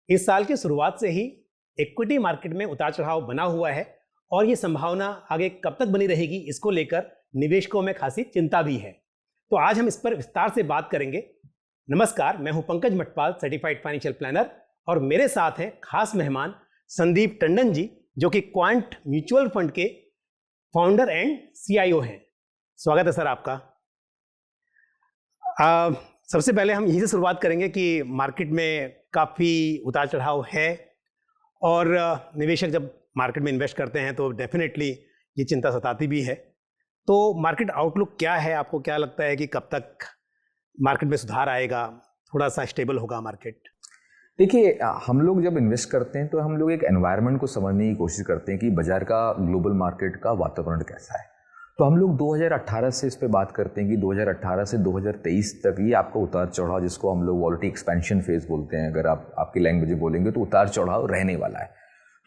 इस साल की शुरुआत से ही इक्विटी मार्केट में उतार चढ़ाव बना हुआ है और ये संभावना आगे कब तक बनी रहेगी इसको लेकर निवेशकों में खासी चिंता भी है। तो आज हम इस पर विस्तार से बात करेंगे। नमस्कार, मैं हूं Pankaj Matpal, certified financial planner, और मेरे साथ हैं खास मेहमान संदीप टंडन जी, जो कि क्वांट म्यूचुअल फंड के फाउंडर एंड CIO हैं। स्वागत है सर आपका। सबसे पहले हम यहीं से शुरुआत करेंगे कि मार्केट में काफ़ी उतार चढ़ाव है और निवेशक जब मार्केट में इन्वेस्ट करते हैं तो डेफिनेटली ये चिंता सताती भी है। तो मार्केट आउटलुक क्या है? आपको क्या लगता है कि कब तक मार्केट में सुधार आएगा, थोड़ा सा स्टेबल होगा मार्केट? देखिए, हम लोग जब इन्वेस्ट करते हैं तो हम लोग एक एनवायरनमेंट को समझने की कोशिश करते हैं कि बाजार का, ग्लोबल मार्केट का वातावरण कैसा है। तो हम लोग 2018 से इस पे बात करते हैं कि 2018 से 2023 तक ये आपका उतार चढ़ाव, जिसको हम लोग वॉलेटिलिटी एक्सपेंशन फेज बोलते हैं, अगर आप आपकी लैंग्वेज में बोलेंगे तो उतार चढ़ाव रहने वाला है।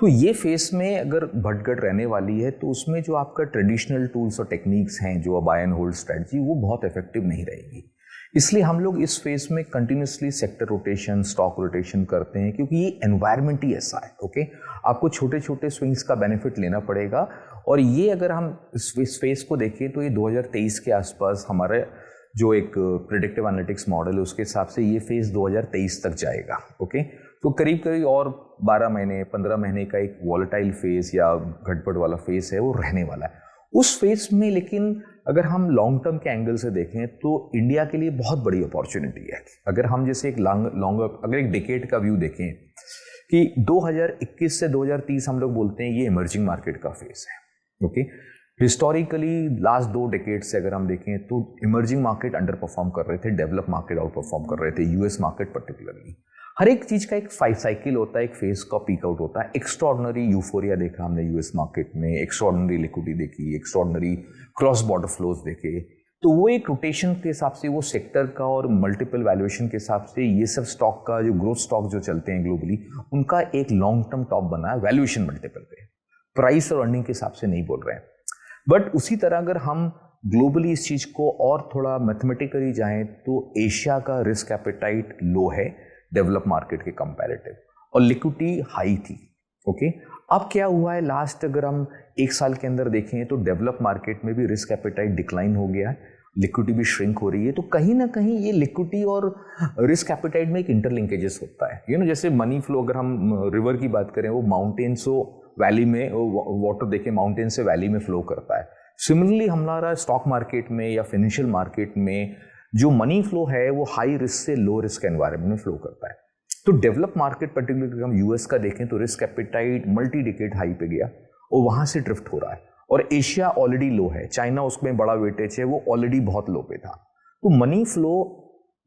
तो ये फेस में अगर भटघट रहने वाली है तो उसमें जो आपका ट्रेडिशनल टूल्स और टेक्निक्स हैं, जो बाय एंड होल्ड स्ट्रेटजी, वो बहुत इफेक्टिव नहीं रहेगी। इसलिए हम लोग इस फेज में continuously sector rotation, stock rotation करते हैं, क्योंकि ये एनवायरनमेंट ही ऐसा है। ओके, आपको छोटे छोटे स्विंग्स का बेनिफिट लेना पड़ेगा। और ये अगर हम इस फेज को देखें तो ये 2023 के आसपास हमारे जो एक प्रेडिक्टिव एनालिटिक्स मॉडल है उसके हिसाब से ये फेज 2023 तक जाएगा। ओके, तो करीब करीब और 12 महीने 15 महीने का एक वॉलेटाइल फेज या घटपट वाला फेज है, वो रहने वाला है उस फेज में। लेकिन अगर हम लॉन्ग टर्म के एंगल से देखें तो इंडिया के लिए बहुत बड़ी अपॉर्चुनिटी है। अगर हम जैसे एक अगर एक डिकेड का व्यू देखें कि 2021 से 2030 हम लोग बोलते हैं ये इमर्जिंग मार्केट का फेज है। ओके, हिस्टोरिकली लास्ट 2 डेकेड से अगर हम देखें तो इमर्जिंग मार्केट अंडर परफॉर्म कर रहे थे, डेवलप मार्केट आउट परफॉर्म कर रहे थे, US मार्केट पर्टिकुलरली। हर एक चीज का एक साइकिल होता है, एक फेज का पीक आउट होता है। एक्स्ट्रॉर्डनरी यूफोरिया देखा हमने US मार्केट में, एक्स्ट्रॉर्डनरी लिक्विडिटी देखी, एक्स्ट्रॉर्डनरी क्रॉस बॉर्डर फ्लोज देखे। तो वो एक रोटेशन के हिसाब से, वो सेक्टर का और मल्टीपल वैल्यूएशन के हिसाब से, ये सब स्टॉक का जो ग्रोथ स्टॉक जो चलते हैं ग्लोबली, उनका एक लॉन्ग टर्म टॉप बना है वैल्यूएशन मल्टीपल पे, प्राइस और अर्निंग के हिसाब से नहीं बोल रहे हैं। बट उसी तरह अगर हम ग्लोबली इस चीज को और थोड़ा मैथमेटिकली जाएं तो एशिया का रिस्क एपेटाइट लो है डेवलप मार्केट के कंपैरेटिव, और लिक्विडिटी हाई थी। ओके, अब क्या हुआ है लास्ट अगर हम 1 साल के अंदर देखें तो डेवलप मार्केट में भी रिस्क एपेटाइट डिक्लाइन हो गया है, लिक्विडिटी भी श्रिंक हो रही है। तो कहीं ना कहीं ये लिक्विडिटी और रिस्क एपेटाइट में एक इंटरलिंकेजेस होता है। जैसे मनी फ्लो, अगर हम रिवर की बात करें, वो माउंटेन से वैली में, वाटर देखे माउंटेन से वैली में फ्लो करता है। सिमिलरली हमारा स्टॉक मार्केट में या फाइनेंशियल मार्केट में जो मनी फ्लो है वो हाई रिस्क से लो रिस्क एनवायरनमेंट में फ्लो करता है। तो डेवलप मार्केट पर्टिकुलरली हम US का देखें तो risk appetite multi decade high पे गया और वहां से ड्रिफ्ट हो रहा है। और एशिया ऑलरेडी लो है, चाइना उसमें बड़ा वेटेज है, वो ऑलरेडी बहुत लो पे था। तो मनी फ्लो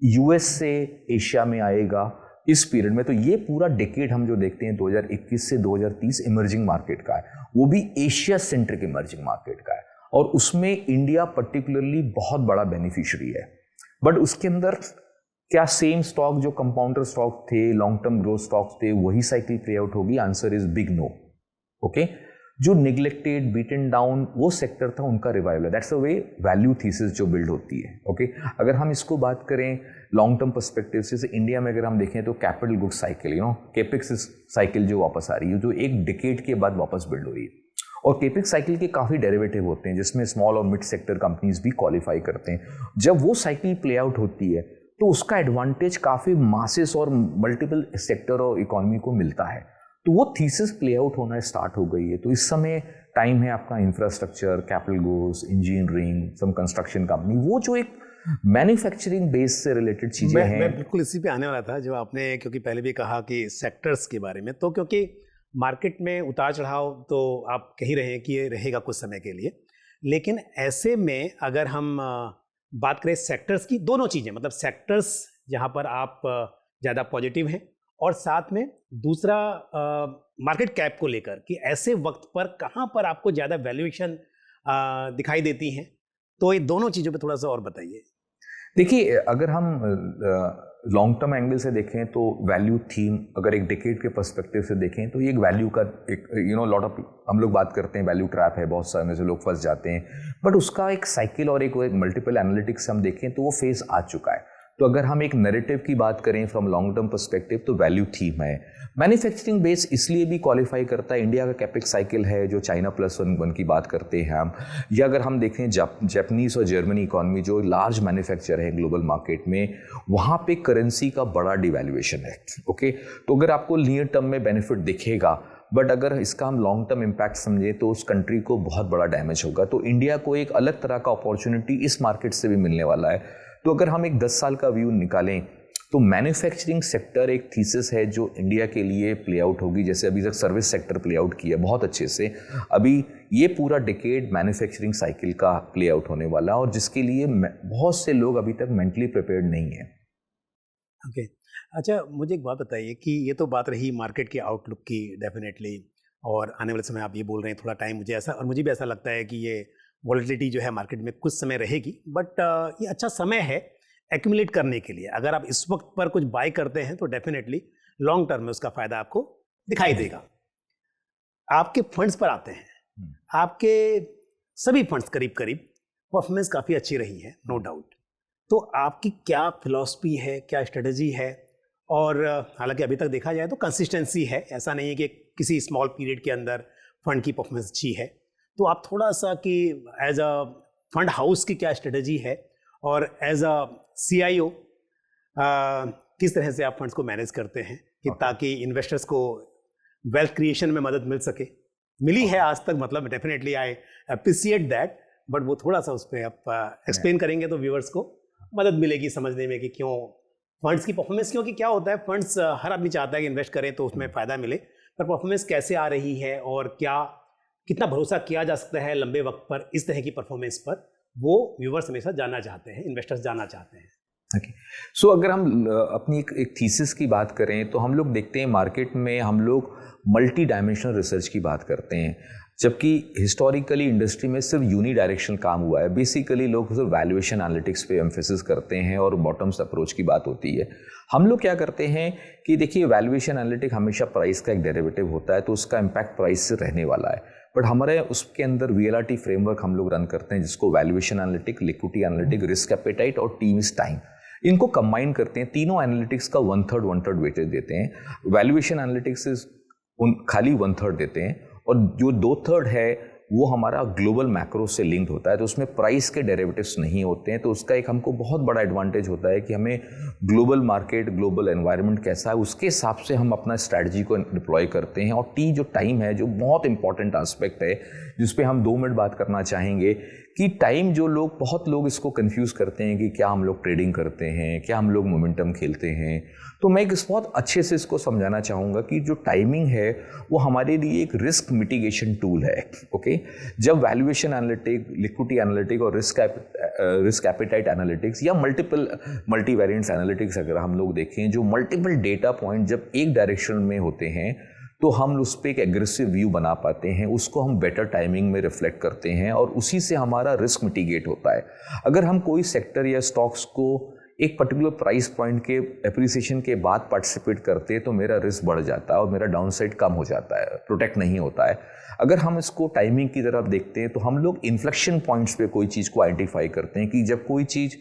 US से एशिया में आएगा इस पीरियड में। तो ये पूरा डेकेड हम जो देखते हैं 2021 से 2030 इमर्जिंग मार्केट का है, वो भी एशिया सेंट्रिक इमर्जिंग मार्केट का है, और उसमें इंडिया पर्टिकुलरली बहुत बड़ा बेनिफिशियरी है। बट उसके अंदर क्या सेम स्टॉक जो कंपाउंडर स्टॉक थे, लॉन्ग टर्म ग्रोथ स्टॉक्स थे, वही साइकिल प्ले आउट होगी? Answer is big no. Okay, जो निग्लेक्टेड, बीटन डाउन वो सेक्टर था, उनका रिवाइवल है। That's a way value thesis जो बिल्ड होती है। ओके, अगर हम इसको बात करें लॉन्ग टर्म पर्सपेक्टिव से, इंडिया में अगर हम देखें तो capital good cycle, capex cycle जो वापस आ रही है, जो एक डिकेड के बाद वापस बिल्ड हो रही है। और केपेक्स साइकिल के काफ़ी डेरिवेटिव होते हैं जिसमें स्मॉल और मिड सेक्टर कंपनीज भी क्वालिफाई करते हैं। जब वो साइकिल प्ले आउट होती है तो उसका एडवांटेज काफ़ी मासेस और मल्टीपल सेक्टर और इकोनॉमी को मिलता है। तो वो थीसिस प्ले आउट होना स्टार्ट हो गई है। तो इस समय टाइम है आपका इंफ्रास्ट्रक्चर, कैपिटल गुड्स, इंजीनियरिंग, सम कंस्ट्रक्शन कंपनी, वो जो एक मैन्युफैक्चरिंग बेस से रिलेटेड चीजें हैं। मैं बिल्कुल इसी पे आने वाला था, जो आपने क्योंकि पहले भी कहा कि सेक्टर्स के बारे में, तो क्योंकि मार्केट में उतार चढ़ाव तो आप कह ही रहे हैं कि ये रहेगा कुछ समय के लिए, लेकिन ऐसे में अगर हम बात करें सेक्टर्स की, दोनों चीज़ें, मतलब सेक्टर्स जहाँ पर आप ज़्यादा पॉजिटिव हैं, और साथ में दूसरा मार्केट कैप को लेकर कि ऐसे वक्त पर कहाँ पर आपको ज़्यादा वैल्यूएशन दिखाई देती हैं, तो ये दोनों चीज़ों पे थोड़ा सा और बताइए। देखिए, अगर हम लॉन्ग टर्म एंगल से देखें तो वैल्यू थीम, अगर एक डिकेड के पर्सपेक्टिव से देखें तो ये एक वैल्यू का एक लॉट ऑफ, हम लोग बात करते हैं वैल्यू ट्रैप है, बहुत सारे में से लोग फंस जाते हैं। बट उसका एक साइकिल और एक मल्टीपल एनालिटिक्स हम देखें तो वो फेज आ चुका है। तो अगर हम एक नैरेटिव की बात करें फ्रॉम लॉन्ग टर्म पर्सपेक्टिव तो वैल्यू थीम है। मैन्युफैक्चरिंग बेस इसलिए भी क्वालिफाई करता है, इंडिया का कैपेक्स साइकिल है जो चाइना प्लस वन की बात करते हैं हम, या अगर हम देखें जापानीज और जर्मनी इकॉनमी जो लार्ज मैन्युफैक्चर है ग्लोबल मार्केट में, वहाँ पे करेंसी का बड़ा डिवैल्यूएशन है। ओके, तो अगर आपको नियर टर्म में बेनिफिट दिखेगा, बट अगर इसका हम लॉन्ग टर्म इम्पैक्ट समझें तो उस कंट्री को बहुत बड़ा डैमेज होगा। तो इंडिया को एक अलग तरह का अपॉर्चुनिटी इस मार्केट से भी मिलने वाला है। तो अगर हम एक 10 साल का व्यू निकालें तो मैन्युफैक्चरिंग सेक्टर एक थीसिस है जो इंडिया के लिए प्ले आउट होगी, जैसे अभी तक सर्विस सेक्टर प्ले आउट किया बहुत अच्छे से। अभी ये पूरा डिकेड मैन्युफैक्चरिंग साइकिल का प्ले आउट होने वाला, और जिसके लिए बहुत से लोग अभी तक मेंटली प्रिपेयर्ड नहीं है। ओके, अच्छा मुझे एक बात बताइए कि ये तो बात रही मार्केट के आउटलुक की डेफिनेटली, और आने वाले समय आप ये बोल रहे हैं थोड़ा टाइम, मुझे भी ऐसा लगता है कि ये वॉलेटिलिटी जो है मार्केट में कुछ समय रहेगी, बट ये अच्छा समय है एक्यूमुलेट करने के लिए। अगर आप इस वक्त पर कुछ बाय करते हैं तो डेफिनेटली लॉन्ग टर्म में उसका फायदा आपको दिखाई देगा। आपके फंड्स पर आते हैं, आपके सभी फंड्स करीब करीब परफॉर्मेंस काफ़ी अच्छी रही है, नो डाउट। तो आपकी क्या फिलॉसफी है, क्या स्ट्रेटजी है? और हालांकि अभी तक देखा जाए तो कंसिस्टेंसी है, ऐसा नहीं है कि किसी स्मॉल पीरियड के अंदर फंड की परफॉर्मेंस अच्छी है। तो आप थोड़ा सा कि एज अ फंड हाउस की क्या स्ट्रेटजी है, और एज अ CIO किस तरह से आप फंड्स को मैनेज करते हैं कि ताकि इन्वेस्टर्स को वेल्थ क्रिएशन में मदद मिल सके? मिली है आज तक, मतलब definitely I appreciate that, but वो थोड़ा सा उस पर आप एक्सप्लेन करेंगे तो व्यूअर्स को मदद मिलेगी समझने में कि क्यों फंड्स की परफॉर्मेंस, क्योंकि क्या होता है फंड्स हर आदमी चाहता है कि इन्वेस्ट करें तो उसमें फ़ायदा मिले, पर परफॉर्मेंस कैसे आ रही है और क्या कितना भरोसा किया जा सकता है लंबे वक्त पर इस तरह की परफॉर्मेंस पर, वो व्यूअर्स हमेशा जानना चाहते हैं, इन्वेस्टर्स जानना चाहते हैं। ओके, सो अगर हम अपनी एक थीसिस की बात करें तो हम लोग देखते हैं मार्केट में हम लोग मल्टी डायमेंशनल रिसर्च की बात करते हैं, जबकि हिस्टोरिकली इंडस्ट्री में सिर्फ यूनी डायरेक्शनल काम हुआ है। बेसिकली लोग सिर्फ वैल्यूएशन एनालिटिक्स पे एम्फेसिस करते हैं और बॉटम्स अप्रोच की बात होती है। हम लोग क्या करते हैं कि देखिए वैल्यूएशन एनालिटिक हमेशा प्राइस का एक डेरिवेटिव होता है, तो उसका इम्पैक्ट प्राइस से रहने वाला है, बट हमारे उसके अंदर VLRT फ्रेमवर्क हम लोग रन करते हैं जिसको valuation analytic, liquidity analytic, risk appetite और टीम इज टाइम, इनको कंबाइन करते हैं। तीनों एनालिटिक्स का 1/3 वेटेज देते हैं। वैल्यूएशन एनालिटिक्स खाली 1/3 देते हैं, और जो 2/3 है वो हमारा ग्लोबल मैक्रो से लिंक्ड होता है, तो उसमें प्राइस के डेरिवेटिव्स नहीं होते हैं। तो उसका एक हमको बहुत बड़ा एडवांटेज होता है कि हमें ग्लोबल मार्केट, ग्लोबल एनवायरनमेंट कैसा है उसके हिसाब से हम अपना स्ट्रैटेजी को डिप्लॉय करते हैं। और जो टाइम है जो बहुत इंपॉर्टेंट एस्पेक्ट है जिस पे हम 2 मिनट बात करना चाहेंगे कि टाइम, बहुत लोग इसको कंफ्यूज करते हैं कि क्या हम लोग ट्रेडिंग करते हैं, क्या हम लोग मोमेंटम खेलते हैं। तो मैं बहुत अच्छे से इसको समझाना चाहूँगा कि जो टाइमिंग है वो हमारे लिए एक रिस्क मिटिगेशन टूल है। ओके, जब वैल्यूएशन एनालिटिक, लिक्विडिटी एनालिटिक और रिस्क एपेटाइट एनालिटिक्स या मल्टीवेरिएंट्स एनालिटिक्स अगर हम लोग देखें, जो मल्टीपल डेटा पॉइंट जब एक डायरेक्शन में होते हैं तो हम उस पर एक एग्रेसिव व्यू बना पाते हैं, उसको हम बेटर टाइमिंग में रिफ्लेक्ट करते हैं और उसी से हमारा रिस्क मिटिगेट होता है। अगर हम कोई सेक्टर या स्टॉक्स को एक पर्टिकुलर प्राइस पॉइंट के एप्रिसिएशन के बाद पार्टिसिपेट करते हैं तो मेरा रिस्क बढ़ जाता है और मेरा डाउनसाइड कम हो जाता है, प्रोटेक्ट नहीं होता है। अगर हम इसको टाइमिंग की तरफ देखते हैं तो हम लोग इन्फ्लेक्शन पॉइंट्स पे कोई चीज़ को आइडेंटिफाई करते हैं कि जब कोई चीज़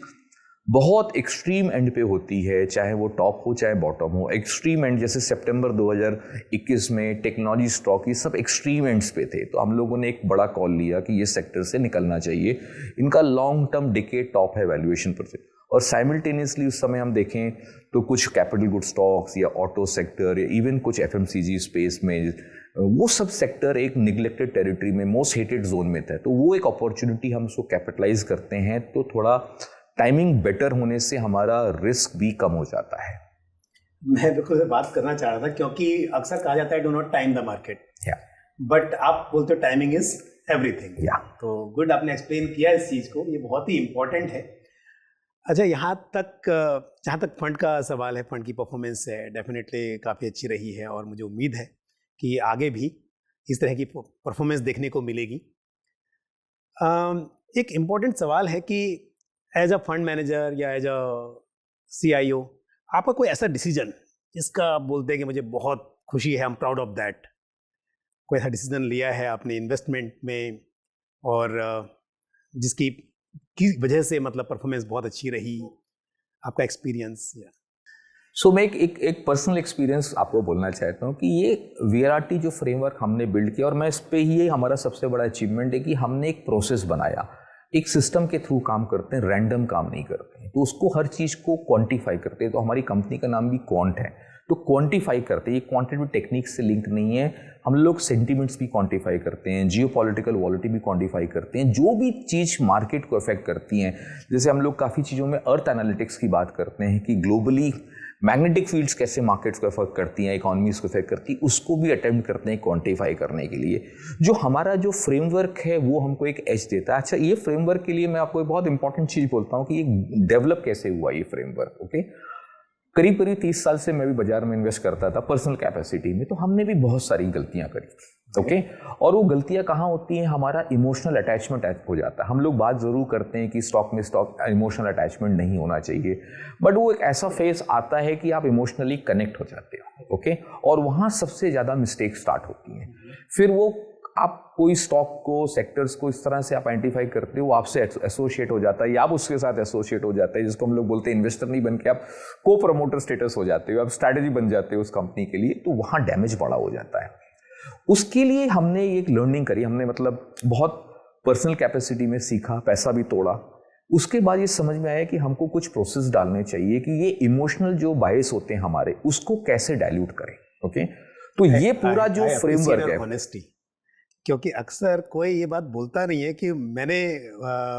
बहुत एक्सट्रीम एंड पे होती है, चाहे वो टॉप हो चाहे बॉटम हो, एक्सट्रीम एंड जैसे सितंबर 2021 में टेक्नोलॉजी स्टॉक ये सब एक्सट्रीम एंड्स पे थे, तो हम लोगों ने एक बड़ा कॉल लिया कि ये सेक्टर से निकलना चाहिए, इनका लॉन्ग टर्म डिकेड टॉप है वैल्यूएशन पर से। और साइमल्टेनियसली उस समय हम देखें तो कुछ कैपिटल गुड स्टॉक्स या ऑटो सेक्टर या इवन कुछ FMCG स्पेस में, वो सब सेक्टर एक निगलेक्टेड टेरिटरी में, मोस्ट हेटेड जोन में था। तो वो एक अपॉर्चुनिटी हम उसको कैपिटलाइज करते हैं, तो थोड़ा टाइमिंग बेटर होने से हमारा रिस्क भी कम हो जाता है। मैं बिल्कुल बात करना चाह रहा था क्योंकि अक्सर कहा जाता है do not time the market, but आप बोलते हो टाइमिंग इज एवरीथिंग। तो गुड, आपने एक्सप्लेन किया इस चीज़ को, ये बहुत ही इंपॉर्टेंट है। अच्छा, जहाँ तक फंड का सवाल है, फंड की परफॉर्मेंस है डेफिनेटली काफ़ी अच्छी रही है और मुझे उम्मीद है कि आगे भी इस तरह की परफॉर्मेंस देखने को मिलेगी। एक इम्पॉर्टेंट सवाल है कि एज अ फंड मैनेजर या एज अ CIO आपका कोई ऐसा डिसीजन जिसका आप बोलते हैं कि मुझे बहुत खुशी है, I am proud of that, कोई ऐसा डिसीजन लिया है आपने इन्वेस्टमेंट में और जिसकी वजह से मतलब परफॉर्मेंस बहुत अच्छी रही, आपका एक्सपीरियंस? सो मैं एक पर्सनल एक्सपीरियंस आपको बोलना चाहता हूँ कि ये वीआरटी जो फ्रेमवर्क हमने बिल्ड किया, और मैं इस पे ही हमारा सबसे बड़ा अचीवमेंट है कि हमने एक प्रोसेस बनाया, एक सिस्टम के थ्रू काम करते हैं, रैंडम काम नहीं करते हैं, तो उसको हर चीज़ को क्वांटिफाई करते हैं। तो हमारी कंपनी का नाम भी क्वांट है, तो क्वांटिफाई करते हैं। ये क्वांटिटेटिव टेक्निक से लिंक नहीं है, हम लोग सेंटिमेंट्स भी क्वांटिफाई करते हैं, जियोपॉलिटिकल वॉलिटी भी क्वांटिफाई करते हैं, जो भी चीज़ मार्केट को अफेक्ट करती हैं। जैसे हम लोग काफ़ी चीज़ों में अर्थ एनालिटिक्स की बात करते हैं कि ग्लोबली मैग्नेटिक फील्ड्स कैसे मार्केट्स को अफेक्ट करती हैं, इकोनॉमीज को अफेक्ट करती है, उसको भी अटेम्प्ट करते हैं क्वांटिफाई करने के लिए। जो हमारा जो फ्रेमवर्क है वो हमको एक एज देता है। अच्छा, ये फ्रेमवर्क के लिए मैं आपको एक बहुत इंपॉर्टेंट चीज़ बोलता हूँ कि ये डेवलप कैसे हुआ ये फ्रेमवर्क। ओके, करीब 30 साल से मैं भी बाजार में इन्वेस्ट करता था पर्सनल कैपेसिटी में, तो हमने भी बहुत सारी गलतियां करी। ओके, और वो गलतियां कहाँ होती हैं? हमारा इमोशनल अटैचमेंट हो जाता है। हम लोग बात ज़रूर करते हैं कि स्टॉक में इमोशनल अटैचमेंट नहीं होना चाहिए, बट वो एक ऐसा फेज आता है कि आप इमोशनली कनेक्ट हो जाते हो। ओके, और वहाँ सबसे ज़्यादा मिस्टेक स्टार्ट होती हैं। फिर वो आप कोई स्टॉक को, सेक्टर्स को इस तरह से आप आइडेंटिफाई करते हो, वो आपसे एसोसिएट हो जाता है या आप उसके साथ एसोसिएट हो जाते हैं, जिसको हम लोग बोलते हैं इन्वेस्टर नहीं बन के आप को प्रमोटर स्टेटस हो जाते हो, आप स्ट्रैटेजी बन जाते हो उस कंपनी के लिए, तो वहाँ डैमेज बड़ा हो जाता है। उसके लिए हमने एक लर्निंग करी, हमने मतलब बहुत पर्सनल कैपेसिटी में सीखा, पैसा भी तोड़ा। उसके बाद ये समझ में आया कि हमको कुछ प्रोसेस डालने चाहिए कि ये इमोशनल जो बायस होते हैं हमारे, उसको कैसे डाइल्यूट करें। ओके, तो ये पूरा जो फ्रेमवर्क है, ऑनेस्टी, क्योंकि अक्सर कोई ये बात बोलता नहीं है कि मैंने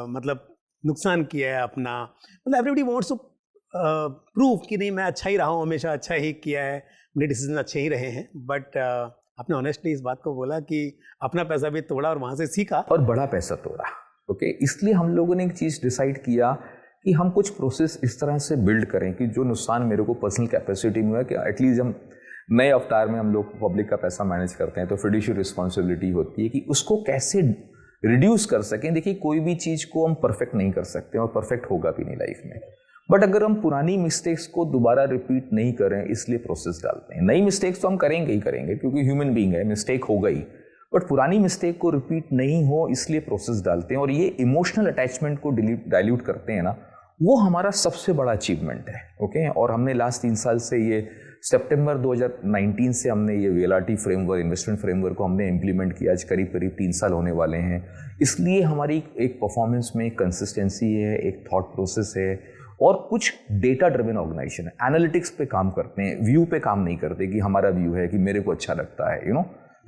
मतलब नुकसान किया है अपना, मतलब एवरीबडी वांट्स टू प्रूव कि नहीं मैं अच्छा ही रहा हूँ, हमेशा अच्छा ही किया है, मेरे डिसीजन अच्छे ही रहे हैं। बट आपने ऑनेस्टली इस बात को बोला कि अपना पैसा भी तोड़ा और वहाँ से सीखा, और बड़ा पैसा तोड़ा। ओके, इसलिए हम लोगों ने एक चीज़ डिसाइड किया कि हम कुछ प्रोसेस इस तरह से बिल्ड करें कि जो नुकसान मेरे को पर्सनल कैपेसिटी में हुआ कि एटलीस्ट हम नए अवतार में हम लोग पब्लिक का पैसा मैनेज करते हैं, तो फिड्यूशियरी रिस्पॉन्सिबिलिटी होती है कि उसको कैसे रिड्यूस कर सकें। देखिए, कोई भी चीज़ को हम परफेक्ट नहीं कर सकते और परफेक्ट होगा भी नहीं लाइफ में, बट अगर हम पुरानी मिस्टेक्स को दोबारा रिपीट नहीं करें, इसलिए प्रोसेस डालते हैं। नई मिस्टेक्स तो हम करेंगे ही करेंगे, क्योंकि ह्यूमन बीइंग है, मिस्टेक होगा ही, बट पुरानी मिस्टेक को रिपीट नहीं हो इसलिए प्रोसेस डालते हैं। और ये इमोशनल अटैचमेंट को डाइल्यूट करते हैं ना, वो हमारा सबसे बड़ा अचीवमेंट है। ओके, और हमने लास्ट 3 साल से, ये सितंबर 2019 से हमने ये वीएलआरटी फ्रेमवर्क, इन्वेस्टमेंट फ्रेमवर्क को हमने इम्प्लीमेंट किया। आज करीब 3 साल होने वाले हैं। इसलिए हमारी एक परफॉर्मेंस में कंसिस्टेंसी है, एक थॉट प्रोसेस है, और कुछ डेटा ड्रिवन ऑर्गेनाइजेशन है। एनालिटिक्स पे काम करते हैं, व्यू पे काम नहीं करते कि हमारा व्यू है कि मेरे को अच्छा लगता है,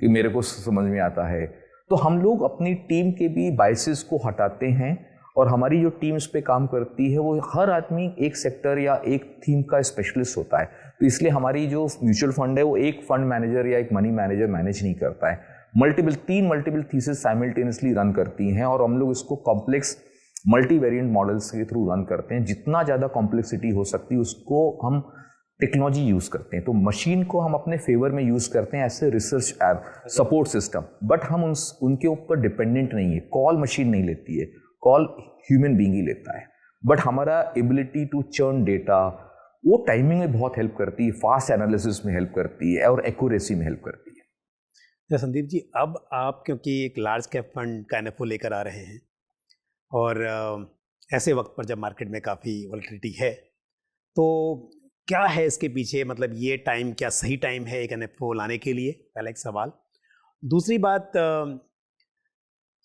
कि मेरे को समझ में आता है। तो हम लोग अपनी टीम के भी बायसेस को हटाते हैं, और हमारी जो टीम इस पे काम करती है वो हर आदमी एक सेक्टर या एक थीम का स्पेशलिस्ट होता है। तो इसलिए हमारी जो म्यूचुअल फंड है वो एक फंड मैनेजर या एक मनी मैनेजर मैनेज नहीं करता है, मल्टीपल थीसिस साइमल्टेनियसली रन करती हैं, और हम लोग इसको कॉम्प्लेक्स मल्टी वेरिएंट मॉडल्स के थ्रू रन करते हैं। जितना ज़्यादा कॉम्प्लेक्सिटी हो सकती है उसको हम टेक्नोलॉजी यूज़ करते हैं। तो मशीन को हम अपने फेवर में यूज़ करते हैं ऐसे रिसर्च सपोर्ट सिस्टम, बट हम उनके ऊपर डिपेंडेंट नहीं है। कॉल मशीन नहीं लेती है, कॉल ह्यूमन बीइंग ही लेता है। बट हमारा एबिलिटी टू चर्न डेटा, वो टाइमिंग में बहुत हेल्प करती है, फास्ट एनालिसिस में हेल्प करती है, और एक्यूरेसी में हेल्प करती है। संदीप जी, अब आप क्योंकि एक लार्ज कैप फंड का एनएफओ लेकर आ रहे हैं, और ऐसे वक्त पर जब मार्केट में काफ़ी वॉलेटिलिटी है, तो क्या है इसके पीछे, मतलब ये टाइम क्या सही टाइम है एक एनएफओ लाने के लिए? पहला एक सवाल। दूसरी बात,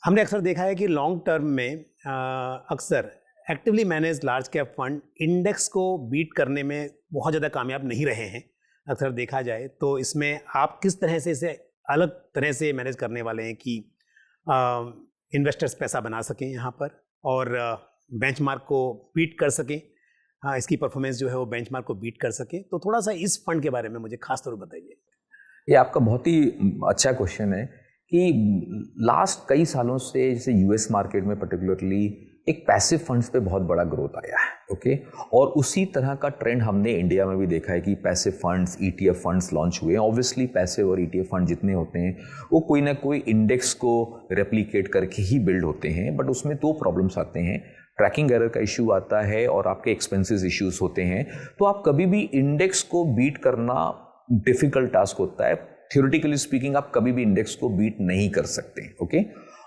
हमने अक्सर देखा है कि लॉन्ग टर्म में अक्सर actively manage large cap fund index को बीट करने में बहुत ज़्यादा कामयाब नहीं रहे हैं, अक्सर देखा जाए तो। इसमें आप किस तरह से इसे अलग तरह से मैनेज करने वाले हैं कि इन्वेस्टर्स पैसा बना सकें यहाँ पर, और बेंचमार्क को बीट कर सकें, इसकी परफॉर्मेंस जो है वो बेंचमार्क को बीट कर सके? तो थोड़ा सा इस फंड के बारे में मुझे खास तौर पर बताइए। ये आपका बहुत ही अच्छा क्वेश्चन है कि लास्ट कई सालों से जैसे यूएस मार्केट में पर्टिकुलरली एक पैसिव फंड्स पे बहुत बड़ा ग्रोथ आया है। ओके, और उसी तरह का ट्रेंड हमने इंडिया में भी देखा है कि passive funds, ETF funds launch हुए हैं। ऑब्वियसली पैसिव और ईटीएफ फंड जितने होते हैं वो कोई ना कोई इंडेक्स को रेप्लिकेट करके ही बिल्ड होते हैं, बट उसमें 2 प्रॉब्लम्स आते हैं। ट्रैकिंग एरर का इशू आता है और आपके एक्सपेंसेस इश्यूज होते हैं। तो आप कभी भी इंडेक्स को बीट करना डिफिकल्ट टास्क होता है। थ्योरेटिकली स्पीकिंग आप कभी भी इंडेक्स को बीट नहीं कर सकते। ओके,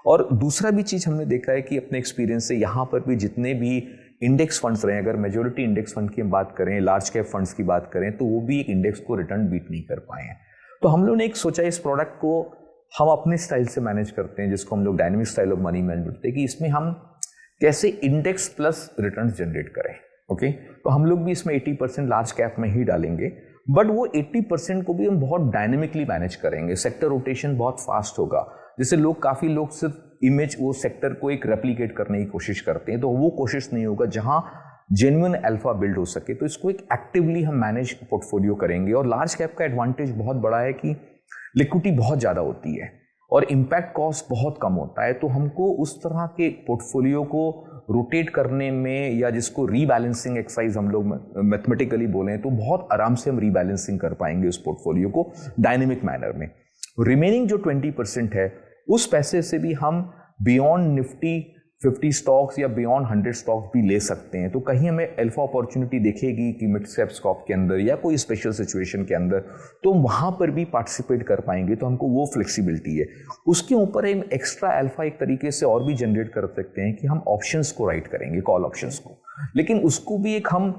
और दूसरा भी चीज़ हमने देखा है कि अपने एक्सपीरियंस से यहाँ पर भी जितने भी इंडेक्स फंड्स रहे, अगर मेजोरिटी इंडेक्स फंड की हम बात करें, लार्ज कैप फंड्स की बात करें, तो वो भी एक इंडेक्स को रिटर्न बीट नहीं कर पाए हैं। तो हम लोगों ने एक सोचा इस प्रोडक्ट को हम अपने स्टाइल से मैनेज करते हैं, जिसको हम लोग dynamic style of money management बोलते हैं, कि इसमें हम कैसे इंडेक्स प्लस रिटर्न जनरेट करें। ओके, तो हम लोग भी इसमें 80% लार्ज कैप में ही डालेंगे, बट वो 80% को भी हम बहुत डायनेमिकली मैनेज करेंगे। सेक्टर रोटेशन बहुत फास्ट होगा, जैसे काफ़ी लोग सिर्फ इमेज वो सेक्टर को एक रेप्लिकेट करने की कोशिश करते हैं, तो वो कोशिश नहीं होगा। जहां जेन्युइन अल्फा बिल्ड हो सके, तो इसको एक एक्टिवली हम मैनेज पोर्टफोलियो करेंगे। और लार्ज कैप का एडवांटेज बहुत बड़ा है कि लिक्विडिटी बहुत ज़्यादा होती है और इम्पैक्ट कॉस्ट बहुत कम होता है, तो हमको उस तरह के पोर्टफोलियो को रोटेट करने में, या जिसको रीबैलेंसिंग एक्सरसाइज हम लोग मैथमेटिकली बोलें, तो बहुत आराम से हम रीबैलेंसिंग कर पाएंगे उस पोर्टफोलियो को डायनेमिक मैनर में। रिमेनिंग जो 20% है, उस पैसे से भी हम बियॉन्ड निफ्टी 50 स्टॉक्स या बियॉन्ड 100 स्टॉक्स भी ले सकते हैं। तो कहीं हमें अल्फा अपॉर्चुनिटी दिखेगी कि मिड कैप स्टॉक के अंदर या कोई स्पेशल सिचुएशन के अंदर, तो वहाँ पर भी पार्टिसिपेट कर पाएंगे, तो हमको वो फ्लेक्सिबिलिटी है। उसके ऊपर हम एक्स्ट्रा अल्फा एक तरीके से और भी जनरेट कर सकते हैं कि हम ऑप्शंस को राइट करेंगे, कॉल ऑप्शंस को, लेकिन उसको भी एक हम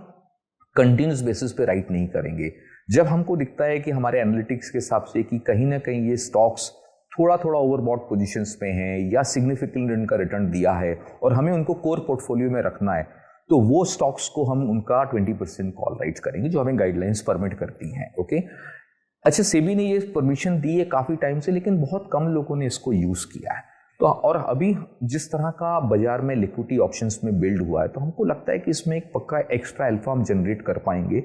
कंटिन्यूस बेसिस पे राइट नहीं करेंगे। जब हमको दिखता है कि हमारे एनालिटिक्स के हिसाब से कि कहीं ना कहीं ये स्टॉक्स थोड़ा थोड़ा ओवरबॉट पोजीशंस में हैं या सिग्निफिकेंट इनका रिटर्न दिया है और हमें उनको कोर पोर्टफोलियो में रखना है, तो वो स्टॉक्स को हम उनका 20% कॉल राइट्स करेंगे, जो हमें गाइडलाइंस परमिट करती हैं। ओके, अच्छा, सेबी ने ये परमिशन दी है काफ़ी टाइम से, लेकिन बहुत कम लोगों ने इसको यूज़ किया है। तो और अभी जिस तरह का बाजार में लिक्विडिटी ऑप्शंस में बिल्ड हुआ है, तो हमको लगता है कि इसमें एक पक्का एक्स्ट्रा अल्फा हम जनरेट कर पाएंगे।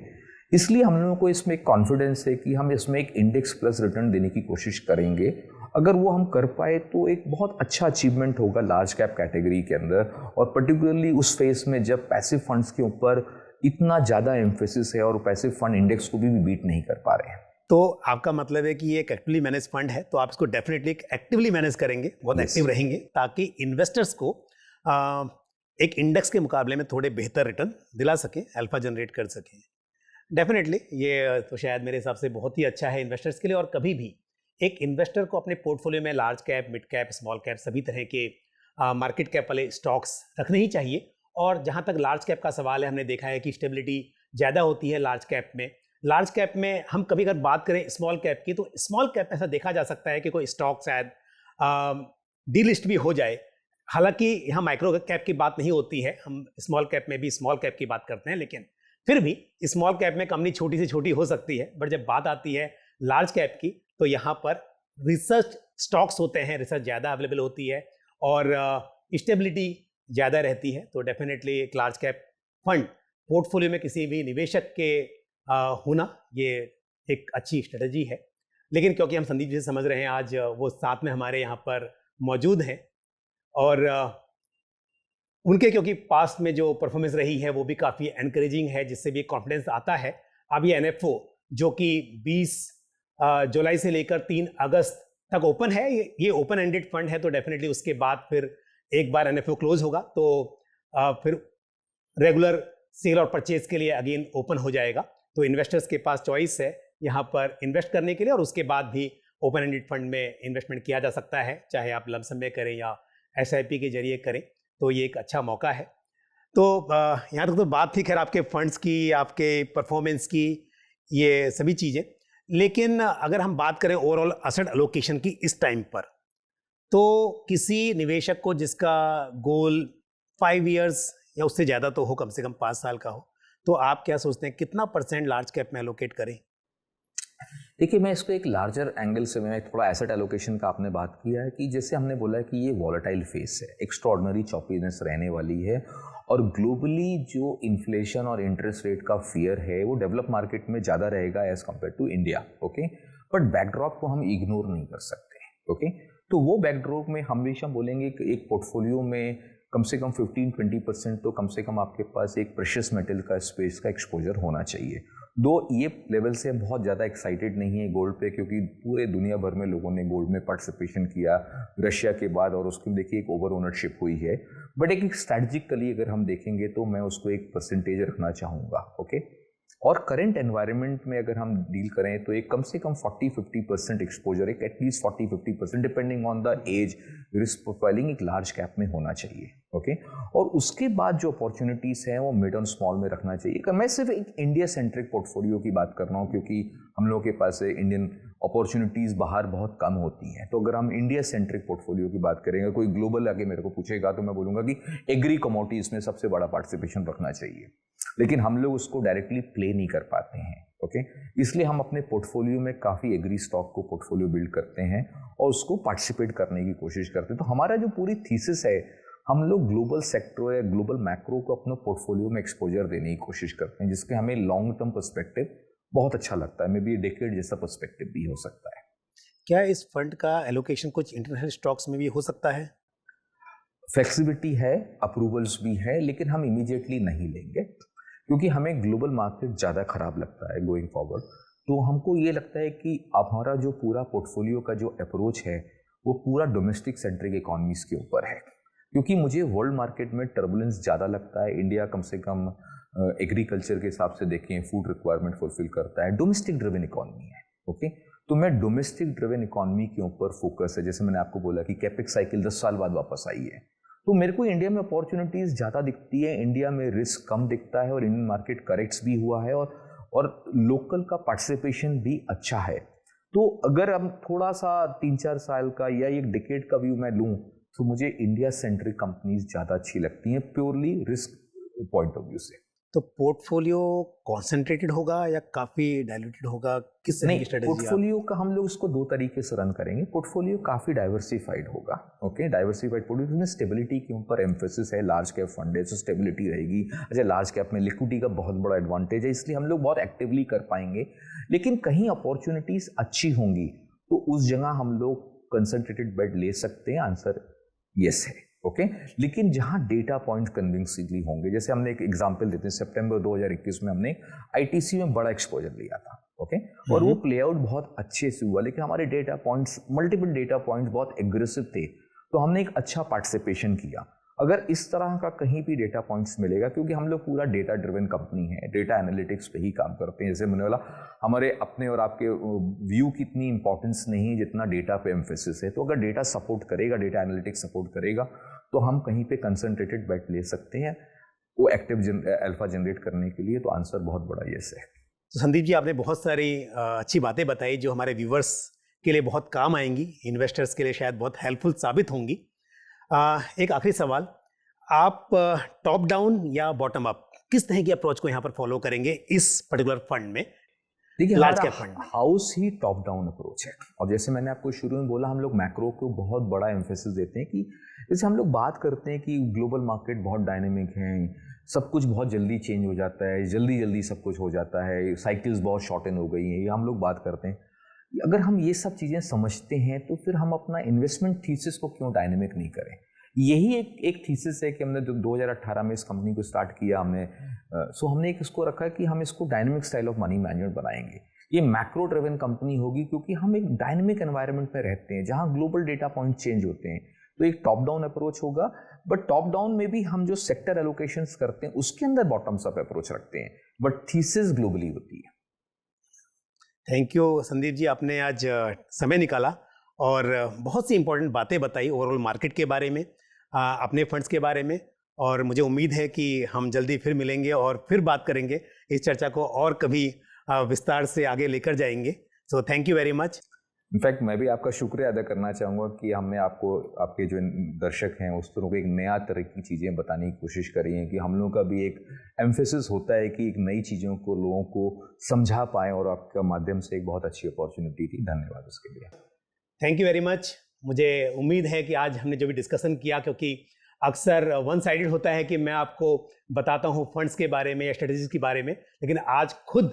इसलिए हम लोगों को इसमें एक कॉन्फिडेंस है कि हम इसमें एक इंडेक्स प्लस रिटर्न देने की कोशिश करेंगे। अगर वो हम कर पाए तो एक बहुत अच्छा अचीवमेंट होगा लार्ज कैप कैटेगरी के अंदर, और पर्टिकुलरली उस फेस में जब पैसिव फंड्स के ऊपर इतना ज़्यादा एम्फेसिस है और पैसिव फंड इंडेक्स को भी बीट नहीं कर पा रहे हैं। तो आपका मतलब है कि ये एक एक्टिवली मैनेज फंड है, तो आप इसको डेफिनेटली एक्टिवली मैनेज करेंगे, बहुत एक्टिव रहेंगे, ताकि इन्वेस्टर्स को एक इंडेक्स के मुकाबले में थोड़े बेहतर रिटर्न दिला सकें, अल्फा जनरेट कर सकें। डेफिनेटली ये तो शायद मेरे हिसाब से बहुत ही अच्छा है इन्वेस्टर्स के लिए। और कभी भी एक इन्वेस्टर को अपने पोर्टफोलियो में large cap, mid cap, small cap, सभी तरह के मार्केट कैप वाले स्टॉक्स रखने ही चाहिए। और जहाँ तक लार्ज कैप का सवाल है, हमने देखा है कि स्टेबिलिटी ज़्यादा होती है लार्ज कैप में। लार्ज कैप में हम कभी अगर बात करें स्मॉल कैप की, तो स्मॉल कैप में ऐसा देखा जा सकता है कि कोई स्टॉक शायद डीलिस्ट भी हो जाए। हालांकि यहाँ माइक्रो कैप की बात नहीं होती है, हम स्मॉल कैप में भी स्मॉल कैप की बात करते हैं, लेकिन फिर भी स्मॉल कैप में कंपनी छोटी से छोटी हो सकती है। बट जब बात आती है लार्ज कैप की, तो यहाँ पर रिसर्च स्टॉक्स होते हैं, रिसर्च ज़्यादा अवेलेबल होती है और स्टेबिलिटी ज़्यादा रहती है। तो डेफिनेटली एक लार्ज कैप फंड पोर्टफोलियो में किसी भी निवेशक के होना ये एक अच्छी स्ट्रेटजी है। लेकिन क्योंकि हम संदीप जी से समझ रहे हैं, आज वो साथ में हमारे यहाँ पर मौजूद हैं और उनके क्योंकि पास्ट में जो परफॉर्मेंस रही है वो भी काफ़ी एनकरेजिंग है, जिससे भी कॉन्फिडेंस आता है। अब ये NFO जो कि 20 जुलाई से लेकर 3 अगस्त तक ओपन है, ये ओपन एंडेड फंड है, तो डेफिनेटली उसके बाद फिर एक बार NFO क्लोज होगा तो फिर रेगुलर सेल और परचेज के लिए अगेन ओपन हो जाएगा। तो इन्वेस्टर्स के पास चॉइस है यहाँ पर इन्वेस्ट करने के लिए, और उसके बाद भी ओपन एंडेड फंड में इन्वेस्टमेंट किया जा सकता है, चाहे आप लमसम में करें या SIP के जरिए करें। तो ये एक अच्छा मौका है। तो यहाँ तक तो बात थी खैर आपके फंड्स की, आपके परफॉर्मेंस की, ये सभी चीज़ें। लेकिन अगर हम बात करें ओवरऑल एसेट एलोकेशन की इस टाइम पर, तो किसी निवेशक को जिसका गोल 5 इयर्स या उससे ज़्यादा तो हो, कम से कम 5 साल का हो, तो आप क्या सोचते हैं कितना % लार्ज कैप में एलोकेट करें? देखिए, मैं इसको एक लार्जर एंगल से, मैं थोड़ा एसेट एलोकेशन का आपने बात किया है कि जैसे हमने बोला है कि ये वॉलेटाइल फेस है, एक्स्ट्रॉर्डनरी चॉपीनेस रहने वाली है, और ग्लोबली जो इन्फ्लेशन और इंटरेस्ट रेट का फियर है वो डेवलप मार्केट में ज़्यादा रहेगा as compare to India. Okay, but backdrop को हम इग्नोर नहीं कर सकते। ओके, तो वो बैकड्रॉप में हमेशा बोलेंगे कि एक पोर्टफोलियो में कम से कम 15-20% तो कम से कम आपके पास एक प्रेशियस मेटल का स्पेस का एक्सपोजर होना चाहिए। दो ये लेवल से बहुत ज़्यादा एक्साइटेड नहीं है गोल्ड पे, क्योंकि पूरे दुनिया भर में लोगों ने गोल्ड में पार्टिसिपेशन किया रशिया के बाद, और उसके देखिए एक ओवर ओनरशिप हुई है। बट एक स्ट्रैटेजिकली अगर हम देखेंगे तो मैं उसको एक % रखना चाहूँगा। ओके, और करंट एनवायरनमेंट में अगर हम डील करें तो एक कम से कम 40-50% एक्सपोजर, एक at least 40-50% depending on the age, risk profiling एक लार्ज कैप में होना चाहिए। ओके, और उसके बाद जो अपॉर्चुनिटीज़ हैं वो मिड और स्मॉल में रखना चाहिए। मैं सिर्फ एक इंडिया सेंट्रिक पोर्टफोलियो की बात कर रहा हूँ क्योंकि हम लोगों के पास इंडियन अपॉर्चुनिटीज़ बाहर बहुत कम होती हैं। तो अगर हम इंडिया सेंट्रिक पोर्टफोलियो की बात करेंगे, कोई ग्लोबल आगे मेरे को पूछेगा तो मैं बोलूँगा कि एग्री कमोडिटीज़ में सबसे बड़ा पार्टिसिपेशन रखना चाहिए, लेकिन हम लोग उसको डायरेक्टली प्ले नहीं कर पाते हैं। ओके, इसलिए हम अपने पोर्टफोलियो में काफ़ी एग्री स्टॉक को पोर्टफोलियो बिल्ड करते हैं और उसको पार्टिसिपेट करने की कोशिश करते हैं। तो हमारा जो पूरी थीसिस है, हम लोग ग्लोबल सेक्टर या ग्लोबल मैक्रो को अपने पोर्टफोलियो में एक्सपोजर देने की कोशिश करते हैं, जिसके हमें लॉन्ग टर्म पर्सपेक्टिव बहुत अच्छा लगता है। मे बी डेकेड जैसा पर्सपेक्टिव भी हो सकता है। क्या इस फंड का एलोकेशन कुछ इंटरनेशनल स्टॉक्स में भी हो सकता है? फ्लेक्सिबिलिटी है, अप्रूवल्स भी है, लेकिन हम इमीडिएटली नहीं लेंगे क्योंकि हमें ग्लोबल मार्केट ज़्यादा खराब लगता है गोइंग फॉरवर्ड। तो हमको ये लगता है कि अब हमारा जो पूरा पोर्टफोलियो का जो अप्रोच है वो पूरा डोमेस्टिक सेंट्रिक इकोनॉमीज़ के ऊपर है, क्योंकि मुझे वर्ल्ड मार्केट में टर्बुलेंस ज़्यादा लगता है। इंडिया कम से कम एग्रीकल्चर के हिसाब से देखें फूड रिक्वायरमेंट फुलफिल करता है, डोमेस्टिक ड्रिवन इकोनॉमी है। ओके, तो मैं डोमेस्टिक ड्रिवन इकोनॉमी के ऊपर फोकस है। जैसे मैंने आपको बोला कि कैपेक्स साइकिल 10 साल बाद वापस आई है, तो मेरे को इंडिया में अपॉर्चुनिटीज़ ज़्यादा दिखती है, इंडिया में रिस्क कम दिखता है और इंडियन मार्केट करेक्ट्स भी हुआ है और लोकल का पार्टिसिपेशन भी अच्छा है। तो अगर हम थोड़ा सा 3-4 साल का या एक डिकेड का व्यू मैं लूँ तो मुझे इंडिया सेंट्रिक कंपनीज ज़्यादा अच्छी लगती हैं purely risk point of view से। तो पोर्टफोलियो कॉन्सेंट्रेटेड होगा या काफ़ी डाइल्यूटेड होगा? किस तरह की स्ट्रेटजी? पोर्टफोलियो का हम लोग इसको 2 तरीके से रन करेंगे। पोर्टफोलियो काफ़ी डाइवर्सिफाइड होगा। ओके, डाइवर्सिफाइड पोर्टफोलियो में स्टेबिलिटी के ऊपर एम्फेसिस है, लार्ज कैप फंड है तो स्टेबिलिटी रहेगी। अच्छा, लार्ज कैप में लिक्विडिटी का बहुत बड़ा एडवांटेज है, इसलिए हम लोग बहुत एक्टिवली कर पाएंगे। लेकिन कहीं अपॉर्चुनिटीज़ अच्छी होंगी तो उस जगह हम लोग कंसंट्रेटेड बेट ले सकते हैं। आंसर यस है। ओके, लेकिन जहां डेटा पॉइंट कन्विंसिंगली होंगे, जैसे हमने एक एग्जांपल देते हैं, सितंबर 2021 में हमने आईटीसी में बड़ा एक्सपोजर लिया था। ओके, और वो प्ले आउट बहुत अच्छे से हुआ, लेकिन हमारे data points, multiple data points बहुत एग्रेसिव थे, तो हमने एक अच्छा पार्टिसिपेशन किया। अगर इस तरह का कहीं भी डेटा पॉइंट्स मिलेगा, क्योंकि हम लोग पूरा डेटा ड्रिवन कंपनी है, डेटा एनालिटिक्स पे ही काम करते हैं। जैसे मैंने बोला, हमारे अपने और आपके व्यू की इतनी इंपॉर्टेंस नहीं है जितना डेटा पे एम्फेसिस है। तो अगर डेटा सपोर्ट करेगा, डेटा एनालिटिक्स सपोर्ट करेगा, तो हम कहीं पे कंसंट्रेटेड बेट ले सकते हैं वो एक्टिव अल्फा जनरेट करने के लिए। तो आंसर बहुत बड़ा यस है। तो संदीप जी, आपने बहुत सारी अच्छी बातें बताई जो हमारे व्यूवर्स के लिए बहुत काम आएंगी, इन्वेस्टर्स के लिए शायद बहुत हेल्पफुल साबित होंगी। एक आखिरी सवाल, आप टॉप डाउन या बॉटम अप किस तरह की अप्रोच को यहाँ पर फॉलो करेंगे इस पर्टिकुलर फंड में? देखिए, लार्ज कैप फंड में हाउस ही टॉप डाउन अप्रोच है। और जैसे मैंने आपको शुरू में बोला, हम लोग मैक्रो को बहुत बड़ा एम्फेसिस देते हैं कि जैसे हम लोग बात करते हैं कि ग्लोबल मार्केट बहुत डायनेमिक है, सब कुछ बहुत जल्दी चेंज हो जाता है, जल्दी जल्दी सब कुछ हो जाता है, साइकिल्स बहुत शॉर्टन हो गई हैं, ये हम लोग बात करते हैं। अगर हम ये सब चीज़ें समझते हैं तो फिर हम अपना इन्वेस्टमेंट थीसिस को क्यों डायनेमिक नहीं करें? यही एक थीसिस है कि हमने जो 2018 में इस कंपनी को स्टार्ट किया हमने एक इसको रखा कि हम इसको dynamic style of money management बनाएंगे। ये मैक्रो ड्रिवन कंपनी होगी क्योंकि हम एक डायनेमिक एनवायरनमेंट में रहते हैं जहां ग्लोबल डेटा पॉइंट चेंज होते हैं। तो एक टॉप डाउन अप्रोच होगा, बट टॉप डाउन में भी हम जो सेक्टर एलोकेशंस करते हैं उसके अंदर बॉटम्स अप अप्रोच रखते हैं, बट थीसिस ग्लोबली होती है। थैंक यू संदीप जी, आपने आज समय निकाला और बहुत सी इंपॉर्टेंट बातें बताई ओवरऑल मार्केट के बारे में, अपने फंड्स के बारे में, और मुझे उम्मीद है कि हम जल्दी फिर मिलेंगे और फिर बात करेंगे, इस चर्चा को और कभी विस्तार से आगे लेकर जाएंगे। So thank you very much. In fact मैं भी आपका शुक्रिया अदा करना चाहूँगा कि हमने आपको, आपके जो दर्शक हैं उस तरह को एक नया तरह की चीज़ें बताने की कोशिश करी हैं कि हम लोगों का भी एक एम्फेसिस होता है कि एक नई चीज़ों को लोगों को समझा पाएँ, और आपका माध्यम से एक बहुत अच्छी अपॉर्चुनिटी थी। धन्यवाद उसके लिए। Thank you very much. मुझे उम्मीद है कि आज हमने जो भी डिस्कशन किया, क्योंकि अक्सर वन साइडेड होता है कि मैं आपको बताता हूँ फंड्स के बारे में या स्ट्रेटजीज के बारे में, लेकिन आज खुद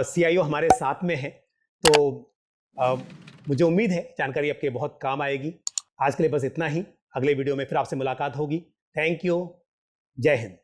CIO हमारे साथ में है, तो मुझे उम्मीद है जानकारी आपके बहुत काम आएगी। आज के लिए बस इतना ही, अगले वीडियो में फिर आपसे मुलाकात होगी। थैंक यू, जय हिंद।